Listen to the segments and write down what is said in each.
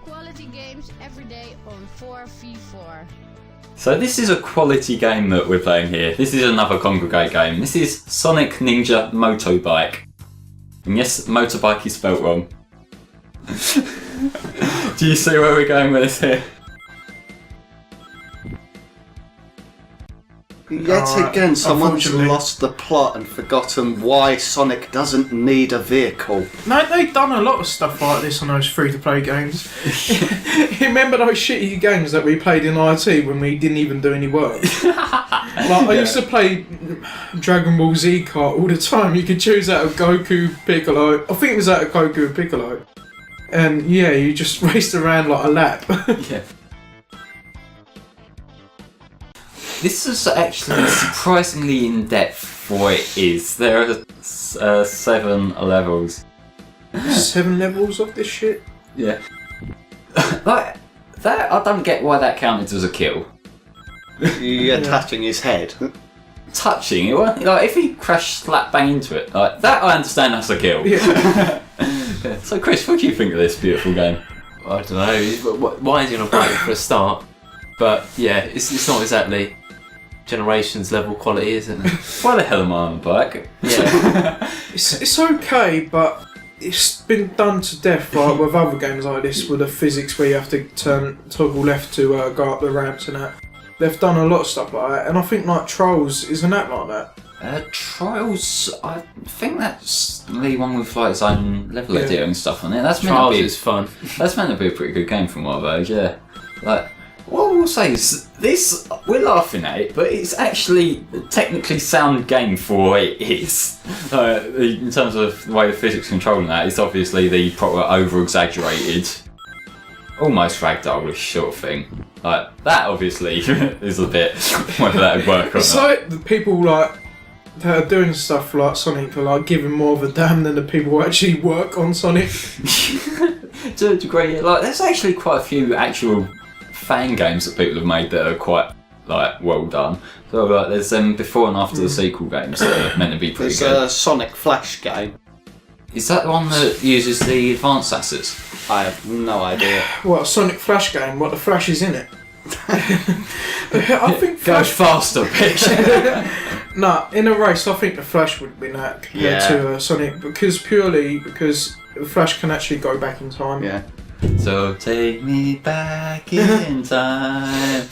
Quality games every day on 4v4. So this is a quality game that we're playing here. This is another Congregate game. This is Sonic Ninja Motobike. And yes, motorbike is spelt wrong. Do you see where we're going with this here? Yet again, someone's lost the plot and forgotten why Sonic doesn't need a vehicle. No, they've done a lot of stuff like this on those free-to-play games. Remember those shitty games that we played in IT when we didn't even do any work? I used to play Dragon Ball Z kart all the time. You could choose out of Goku, Piccolo. I think it was out of Goku and Piccolo. And yeah, you just raced around like a lap. Yeah. This is actually surprisingly in depth for what it is. There are 7 levels. 7 levels of this shit? Yeah. Like, that, I don't get why that counted as a kill. You're touching his head. Touching it, like if he crashed slap bang into it, like that I understand that's a kill. Yeah. Yeah. So Chris, what do you think of this beautiful game? I don't know. Why is he on a bike for a start? But yeah, it's not exactly Generations level quality, isn't it? Why the hell am I on a bike? Yeah. It's okay, but it's been done to death, like with other games like this, with the physics where you have to toggle left to go up the ramps and that. They've done a lot of stuff like that, and I think like Trolls isn't that like that? Trials, I think that's the one with like its own level editor and stuff on it. That's meant Trials to be is fun. That's meant to be a pretty good game from what I've heard. Yeah, like what we'll say is this. We're laughing at it, but it's actually a technically sound game for what it is. In terms of the way the physics controlling that, it's obviously the proper over-exaggerated, almost ragdoll-ish sort of thing. Like that, obviously, is a bit whether that would work or It's not. like the people like that are doing stuff like Sonic are like giving more of a damn than the people who actually work on Sonic. To a degree, like there's actually quite a few actual fan games that people have made that are quite like well done. So like there's before and after the sequel games that are meant to be pretty It's good. a Sonic Flash game. Is that the one that uses the advanced assets? I have no idea. What, a Sonic Flash game? What, the Flash is in it? I think Go Flash... faster, bitch! Nah, in a race, I think the Flash would win that compared to Sonic, because the Flash can actually go back in time. Yeah. So take me back in time.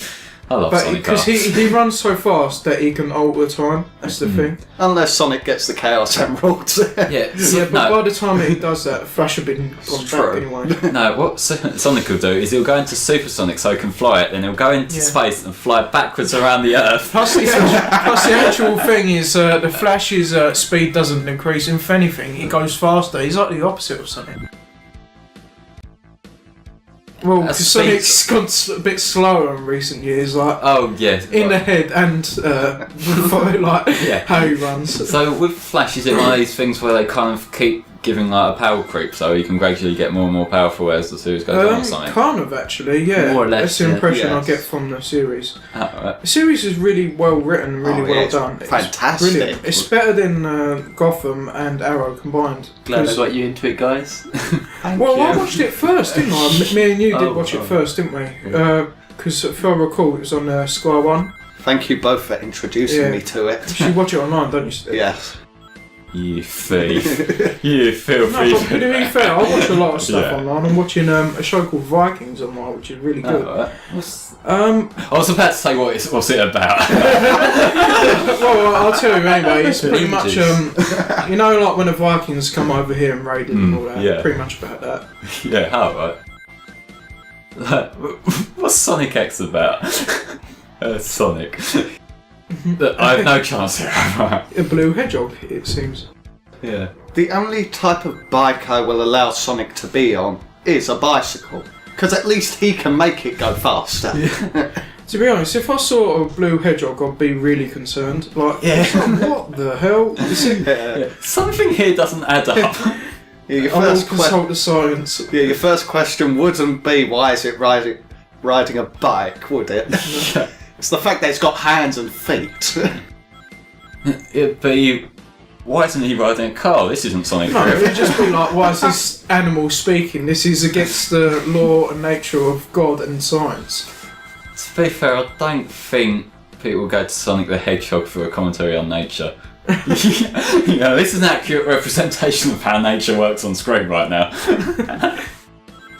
I love But Sonic because he runs so fast that he can alter time, that's the thing. Unless Sonic gets the Chaos Emeralds. Yeah, Yeah, but by the time that he does that, Flash have been gone true. back anyway. No, what Sonic will do is he'll go into Supersonic so he can fly it, then he'll go into space and fly backwards around the Earth. Plus the actual thing is the Flash's speed doesn't increase. If anything, he goes faster. He's like the opposite of Sonic. Well, because Sonic's gone a bit slower in recent years, like Oh yeah. in the head and like how he runs. So with Flash, is it one of these things where they kind of keep giving like a power creep, so you can gradually get more and more powerful as the series goes on or something? Kind of actually, yeah. More or less, That's the impression yes. I get from the series. Oh, right. The series is really well written, really well it's done. fantastic. It's brilliant. It's better than Gotham and Arrow combined. Glad I 'Cause- got you into it, guys. Well, I watched it first, didn't I? Me and you did watch it first, didn't we? Because if I recall, it was on Sky One. Thank you both for introducing me to You it. should watch it online, don't you, Steve? Yes. You thief. You filthy. No, but to be fair, I watch a lot of stuff Yeah. online. I'm watching a show called Vikings online, which is really good. Oh, right. I was about to say what's it about. Well, I'll tell you anyway. It's pretty much, you know, like when the Vikings come over here and raided and all that. yeah. Pretty much about that. Yeah, how right? Like, what's Sonic X about? Sonic. I have no chance here. A blue hedgehog, it seems. Yeah. The only type of bike I will allow Sonic to be on is a bicycle. Because at least he can make it go faster. To be honest, if I saw a blue hedgehog, I'd be really concerned. Like, what the hell? Is it? Something here doesn't add up. Yeah, your I will first consult the science. your first question wouldn't be why is it riding a bike, would it? It's the fact that it's got hands and feet. It'd be why isn't he riding a car? This isn't Sonic No, Drift. it'd just be like, why is this animal speaking? This is against the law and nature of God and science. To be fair, I don't think people go to Sonic the Hedgehog for a commentary on nature. This is an accurate representation of how nature works on screen right now.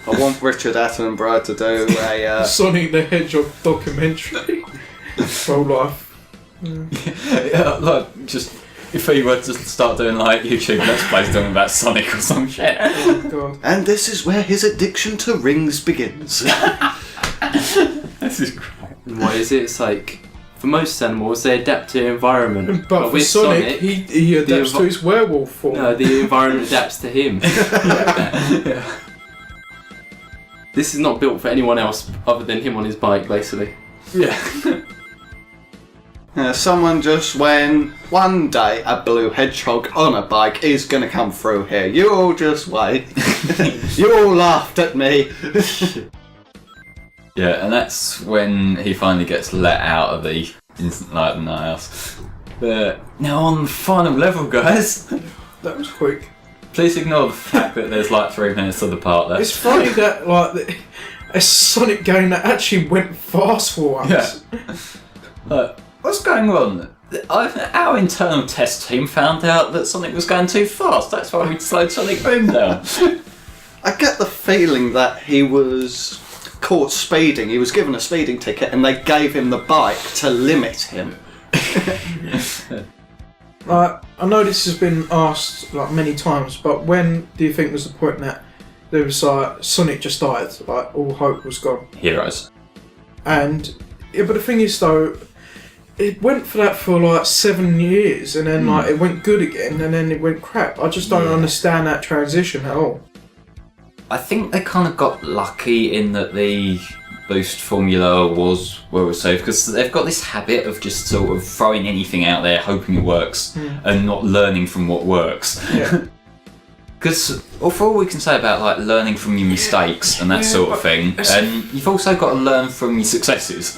I want Richard Attenborough to do a... Sonic the Hedgehog documentary. Full life. Just if he were to start doing like YouTube Let's Plays talking about Sonic or some shit. Oh, God. And this is where his addiction to rings begins. This is great. Why is it? It's like, for most animals, they adapt to their environment. But for with Sonic, he adapts to his werewolf form. No, the environment adapts to him. Yeah. This is not built for anyone else other than him on his bike, basically. Yeah. Someone just went, one day a blue hedgehog on a bike is going to come through here. You all just wait. You all laughed at me. Yeah, and that's when he finally gets let out of the instant light and night house. Now on the final level, guys. That was quick. Please ignore the fact that there's like 3 minutes of the part left. It's funny that like a Sonic game that actually went fast for once. Yeah. What's going on? Our internal test team found out that Sonic was going too fast. That's why we slowed Sonic Boom down. I get the feeling that he was caught speeding. He was given a speeding ticket and they gave him the bike to limit him. I know this has been asked like many times, but when do you think was the point that there was like Sonic just died, like all hope was gone? Heroes. And yeah, but the thing is though, it went for that for like 7 years, and then like it went good again, and then it went crap. I just don't understand that transition at all. I think they kind of got lucky in that the boost formula was well received, because they've got this habit of just sort of throwing anything out there, hoping it works, and not learning from what works. Yeah. Because for all we can say about like learning from your mistakes and that sort of thing, and you've also got to learn from your successes.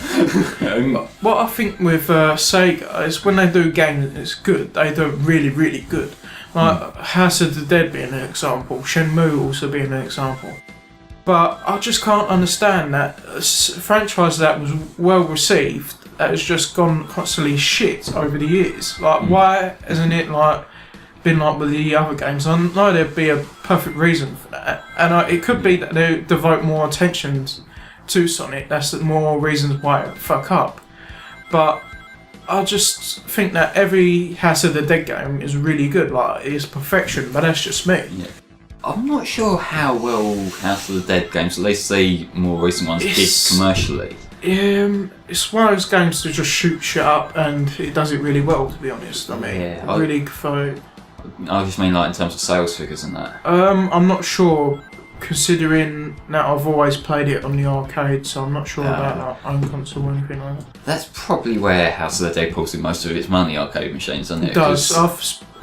What I think with Sega is when they do games that's good, they do it really, really good. Like House of the Dead being an example, Shenmue also being an example. But I just can't understand that a franchise that was well received that has just gone constantly shit over the years. Like why hasn't it like been like with the other games? I know there'd be a perfect reason for that, and it could be that they devote more attention to Sonic. That's the more reasons why it fuck up. But I just think that every House of the Dead game is really good. Like it's perfection, but that's just me. Yeah. I'm not sure how well House of the Dead games, at least the more recent ones, did commercially. It's one of those games to just shoot shit up, and it does it really well, to be honest. I mean, really for. I just mean like in terms of sales figures and that. I'm not sure, considering that I've always played it on the arcade, so I'm not sure about like home console or anything like that. That's probably where House of the Dead pulls in most of its money, arcade machines, doesn't it? It does.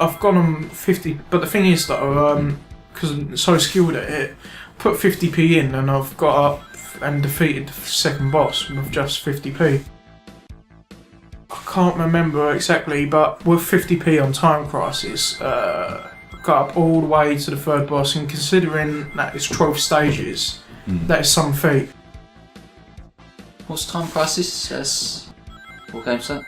I've gone on 50, but the thing is though, because I'm so skilled at it, put 50p in and I've got up and defeated the second boss with just 50p. I can't remember exactly, but with 50p on Time Crisis, got up all the way to the third boss, and considering that it's 12 stages, that is some feat. What's Time Crisis? What game's that?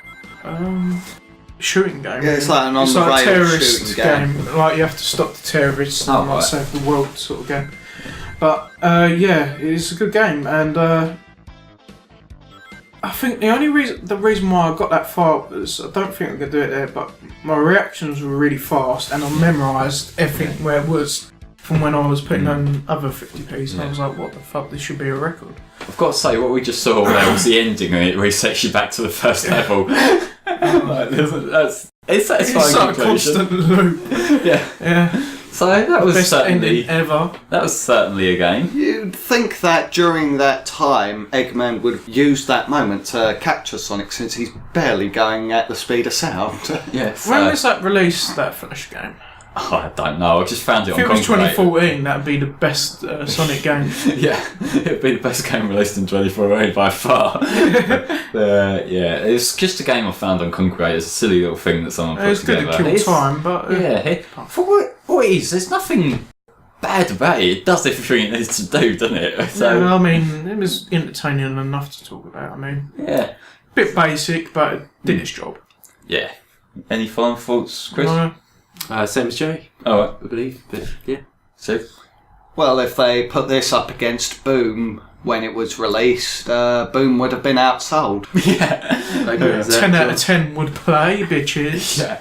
Shooting game. Yeah, it's like an It's like a on-the-rails terrorist shooting game. Like you have to stop the terrorists and like save the world sort of game. But yeah, it's a good game, and I think the reason why I got that far was I don't think I could do it there, but my reactions were really fast, and I memorised everything where it was from when I was putting on other 50p's. I was like, what the fuck? This should be a record. I've got to say, what we just saw there was the ending, and it resets you back to the first level. It's satisfying. It's like a constant loop. Yeah. So that was best certainly ending ever. That was certainly a game. You'd think that during that time, Eggman would use that moment to capture Sonic, since he's barely going at the speed of sound. Yes. When was that released? That first game? Oh, I don't know. I just found it If on it was Concrete. 2014, that'd be the best Sonic game. Yeah, it'd be the best game released in 2014 by far. Yeah, it's just a game I found on Concrete. It's a silly little thing that someone put It's good together. to kill It's- time, but for what it is, there's nothing bad about it. It does everything it needs to do, doesn't it? So I mean, it was entertaining enough to talk about. I mean, yeah. bit basic, but it did its job. Yeah. Any final thoughts, Chris? Same as Joey, Alright, I believe. But yeah. so Well, if they put this up against Boom when it was released, Boom would have been outsold. yeah. Like, 10 out of 10 would play, bitches. Yeah.